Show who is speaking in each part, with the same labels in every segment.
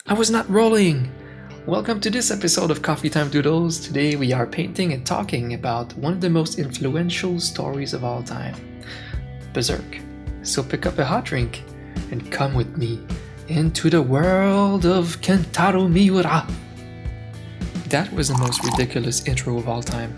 Speaker 1: I was not rolling! Welcome to this episode of Time Doodles. Today we are painting and talking about one of the most influential stories of all time, Berserk. So pick up a hot drink and come with me into the world of Kentaro Miura. That was the most ridiculous intro of all time.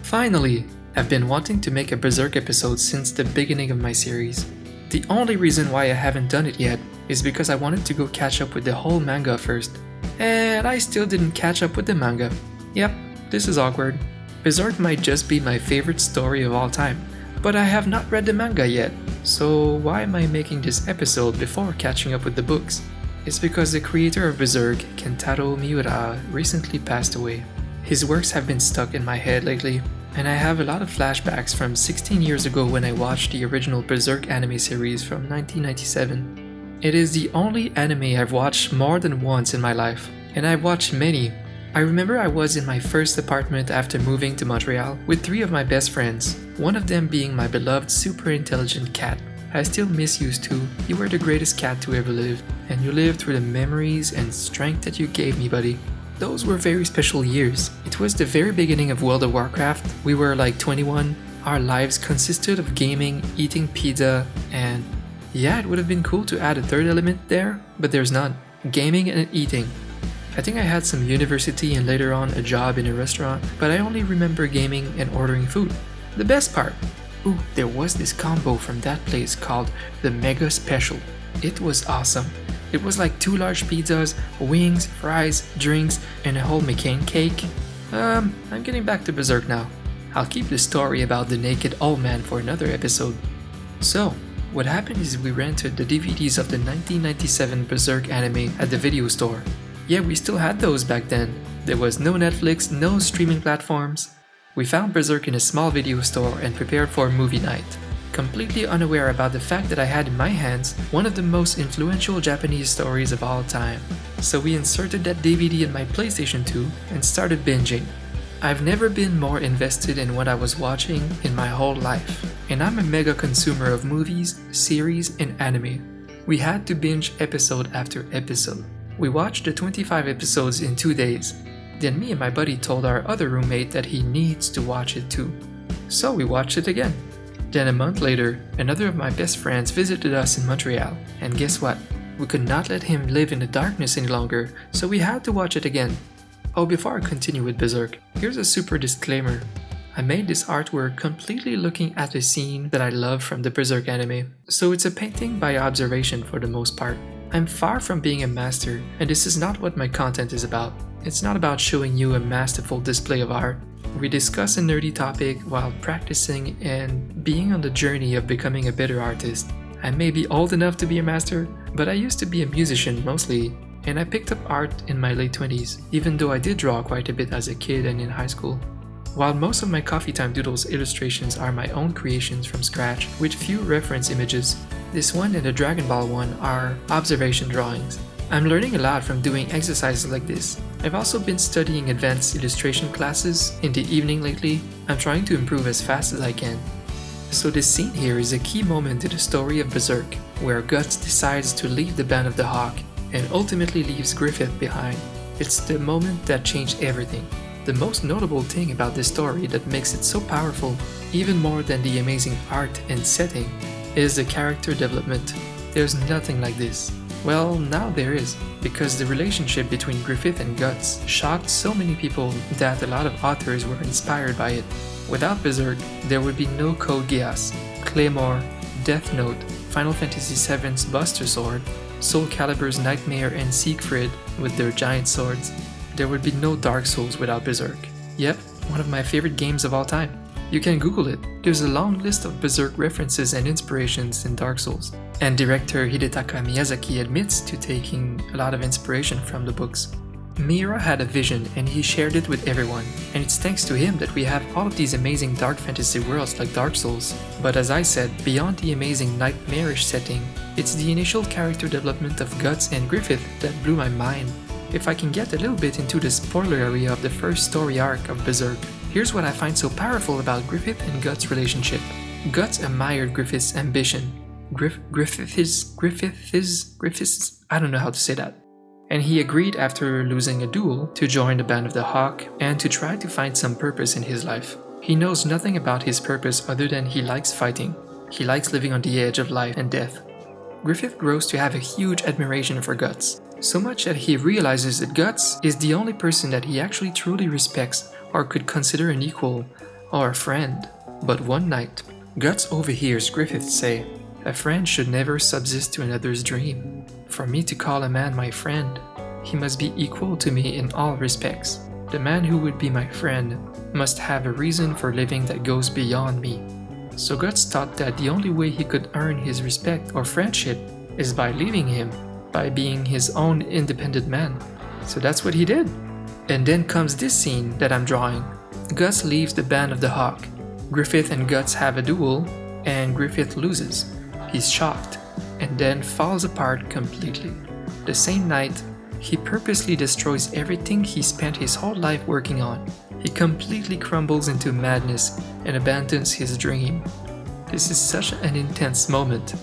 Speaker 1: Finally, I've been wanting to make a Berserk episode since the beginning of my series. The only reason why I haven't done it yet is because I wanted to go catch up with the whole manga first. And I still didn't catch up with the manga. Yep, this is awkward. Berserk might just be my favorite story of all time, but I have not read the manga yet, so why am I making this episode before catching up with the books? It's because the creator of Berserk, Kentaro Miura, recently passed away. His works have been stuck in my head lately, and I have a lot of flashbacks from 16 years ago when I watched the original Berserk anime series from 1997. It is the only anime I've watched more than once in my life, and I've watched many. I remember I was in my first apartment after moving to Montreal with 3 of my best friends, one of them being my beloved super intelligent cat. I still miss you, Stu. You were the greatest cat to ever live, and you lived through the memories and strength that you gave me, buddy. Those were very special years. It was the very beginning of World of Warcraft. We were like 21. Our lives consisted of gaming, eating pizza, and yeah, it would have been cool to add a third element there, but there's none. Gaming and eating. I think I had some university and later on a job in a restaurant, but I only remember gaming and ordering food. The best part, there was this combo from that place called the Mega Special. It was awesome. It was like 2 large pizzas, wings, fries, drinks, and a whole McCain cake. I'm getting back to Berserk now. I'll keep the story about the naked old man for another episode. So, what happened is we rented the DVDs of the 1997 Berserk anime at the video store. Yeah, we still had those back then. There was no Netflix, no streaming platforms. We found Berserk in a small video store and prepared for a movie night, completely unaware about the fact that I had in my hands one of the most influential Japanese stories of all time. So we inserted that DVD in my PlayStation 2 and started binging. I've never been more invested in what I was watching in my whole life, and I'm a mega consumer of movies, series, and anime. We had to binge episode after episode. We watched the 25 episodes in 2 days. Then me and my buddy told our other roommate that he needs to watch it too. So we watched it again. Then a month later, another of my best friends visited us in Montreal, and guess what? We could not let him live in the darkness any longer, so we had to watch it again. Oh, before I continue with Berserk, here's a super disclaimer. I made this artwork completely looking at a scene that I love from the Berserk anime, so it's a painting by observation for the most part. I'm far from being a master, and this is not what my content is about. It's not about showing you a masterful display of art. We discuss a nerdy topic while practicing and being on the journey of becoming a better artist. I may be old enough to be a master, but I used to be a musician mostly, and I picked up art in my late 20s, even though I did draw quite a bit as a kid and in high school. While most of my Coffee Time Doodles illustrations are my own creations from scratch with few reference images, this one and the Dragon Ball one are observation drawings. I'm learning a lot from doing exercises like this. I've also been studying advanced illustration classes in the evening lately. I'm trying to improve as fast as I can. So this scene here is a key moment in the story of Berserk, where Guts decides to leave the Band of the Hawk and ultimately leaves Griffith behind. It's the moment that changed everything. The most notable thing about this story that makes it so powerful, even more than the amazing art and setting, is the character development. There's nothing like this. Well, now there is, because the relationship between Griffith and Guts shocked so many people that a lot of authors were inspired by it. Without Berserk, there would be no Code Geass, Claymore, Death Note, Final Fantasy VII's Buster Sword, Soul Calibur's Nightmare and Siegfried with their giant swords. There would be no Dark Souls without Berserk. Yep, one of my favorite games of all time. You can Google it. There's a long list of Berserk references and inspirations in Dark Souls. And director Hidetaka Miyazaki admits to taking a lot of inspiration from the books. Miura had a vision and he shared it with everyone, and it's thanks to him that we have all of these amazing dark fantasy worlds like Dark Souls. But as I said, beyond the amazing nightmarish setting, it's the initial character development of Guts and Griffith that blew my mind. If I can get a little bit into the spoiler area of the first story arc of Berserk, here's what I find so powerful about Griffith and Guts' relationship. Guts admired Griffith's ambition. Griffith's, I don't know how to say that. and he agreed after losing a duel to join the Band of the Hawk and to try to find some purpose in his life. He knows nothing about his purpose other than he likes fighting. He likes living on the edge of life and death. Griffith grows to have a huge admiration for Guts, so much that he realizes that Guts is the only person that he actually truly respects or could consider an equal or a friend. But one night, Guts overhears Griffith say, "A friend should never subsist to another's dream. For me to call a man my friend, he must be equal to me in all respects. The man who would be my friend must have a reason for living that goes beyond me." So Guts thought that the only way he could earn his respect or friendship is by leaving him, by being his own independent man. So that's what he did. And then comes this scene that I'm drawing. Guts leaves the Band of the Hawk. Griffith and Guts have a duel, and Griffith loses. He's shocked, and then falls apart completely. The same night, he purposely destroys everything he spent his whole life working on. He completely crumbles into madness and abandons his dream. This is such an intense moment,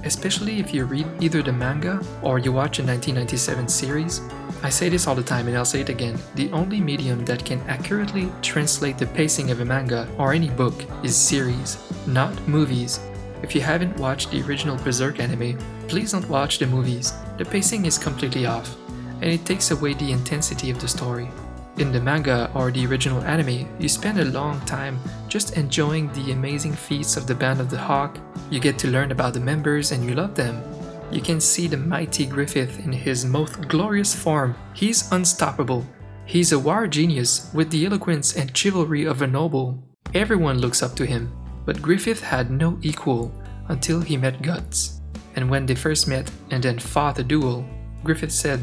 Speaker 1: especially if you read either the manga or you watch a 1997 series. I say this all the time and I'll say it again, the only medium that can accurately translate the pacing of a manga or any book is series, not movies. If you haven't watched the original Berserk anime, please don't watch the movies. The pacing is completely off, and it takes away the intensity of the story. In the manga or the original anime, you spend a long time just enjoying the amazing feats of the Band of the Hawk. You get to learn about the members and you love them. You can see the mighty Griffith in his most glorious form. He's unstoppable. He's a war genius with the eloquence and chivalry of a noble. Everyone looks up to him. But Griffith had no equal until he met Guts. And when they first met and then fought a duel, Griffith said,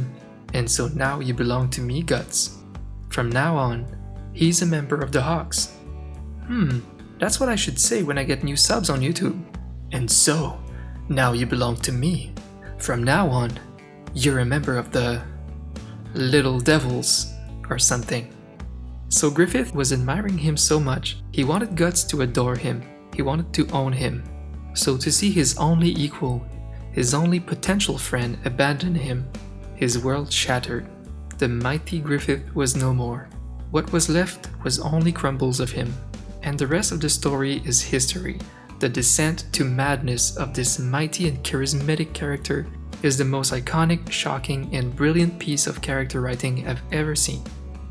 Speaker 1: "And so now you belong to me, Guts. From now on, he's a member of the Hawks." That's what I should say when I get new subs on YouTube. "And so, now you belong to me. From now on, you're a member of the Little Devils," or something. So Griffith was admiring him so much, he wanted Guts to adore him. He wanted to own him. So to see his only equal, his only potential friend abandon him, his world shattered. The mighty Griffith was no more. What was left was only crumbles of him. And the rest of the story is history. The descent to madness of this mighty and charismatic character is the most iconic, shocking, and brilliant piece of character writing I've ever seen.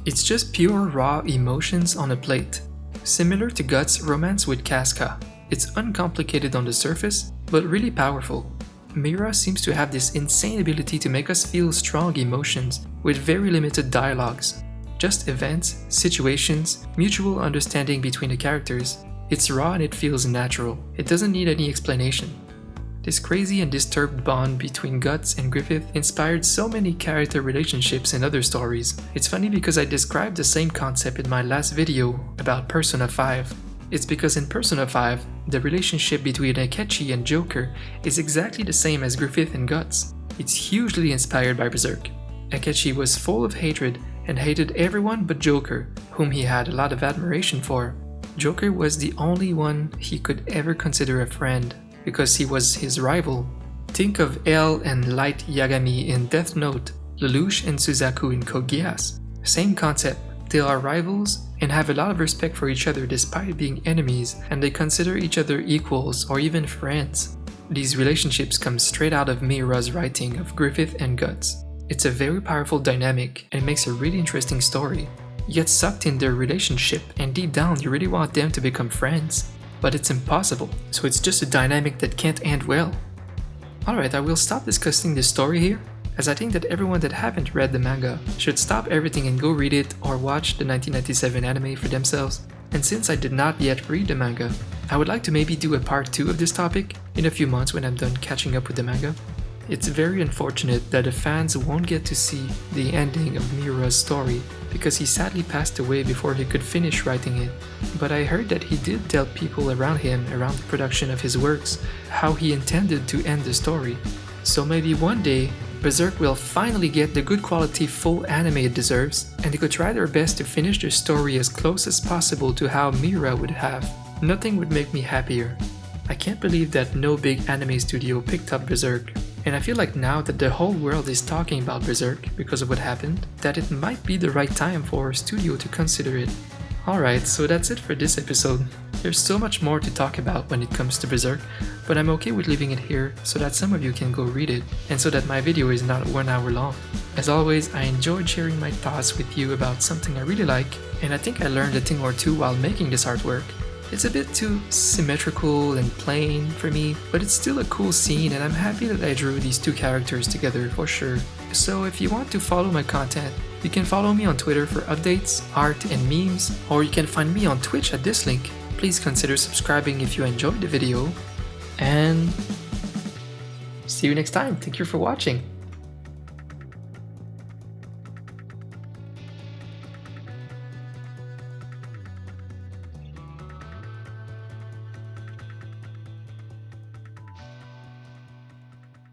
Speaker 1: It's just pure raw emotions on a plate. Similar to Guts' romance with Casca. It's uncomplicated on the surface, but really powerful. Mira seems to have this insane ability to make us feel strong emotions with very limited dialogues. Just events, situations, mutual understanding between the characters. It's raw and it feels natural. It doesn't need any explanation. This crazy and disturbed bond between Guts and Griffith inspired so many character relationships in other stories. It's funny because I described the same concept in my last video about Persona 5. It's because in Persona 5, the relationship between Akechi and Joker is exactly the same as Griffith and Guts. It's hugely inspired by Berserk. Akechi was full of hatred and hated everyone but Joker, whom he had a lot of admiration for. Joker was the only one he could ever consider a friend, because he was his rival. Think of L and Light Yagami in Death Note, Lelouch and Suzaku in Code Geass. Same concept, they are rivals and have a lot of respect for each other despite being enemies, and they consider each other equals or even friends. These relationships come straight out of Miura's writing of Griffith and Guts. It's a very powerful dynamic and makes a really interesting story. You get sucked in their relationship and deep down you really want them to become friends. But it's impossible, so it's just a dynamic that can't end well. Alright, I will stop discussing this story here, as I think that everyone that haven't read the manga should stop everything and go read it or watch the 1997 anime for themselves. And since I did not yet read the manga, I would like to maybe do a part 2 of this topic in a few months when I'm done catching up with the manga. It's very unfortunate that the fans won't get to see the ending of Miura's story because he sadly passed away before he could finish writing it. But I heard that he did tell people around him, around the production of his works, how he intended to end the story. So maybe one day, Berserk will finally get the good quality full anime it deserves, and they could try their best to finish the story as close as possible to how Miura would have. Nothing would make me happier. I can't believe that no big anime studio picked up Berserk. And I feel like now that the whole world is talking about Berserk because of what happened, that it might be the right time for a studio to consider it. Alright, so that's it for this episode. There's so much more to talk about when it comes to Berserk, but I'm okay with leaving it here so that some of you can go read it, and so that my video is not 1 hour long. As always, I enjoyed sharing my thoughts with you about something I really like, and I think I learned a thing or two while making this artwork. It's a bit too symmetrical and plain for me, but it's still a cool scene and I'm happy that I drew these two characters together for sure. So if you want to follow my content, you can follow me on Twitter for updates, art and memes, or you can find me on Twitch at this link. Please consider subscribing if you enjoyed the video, and see you next time. Thank you for watching.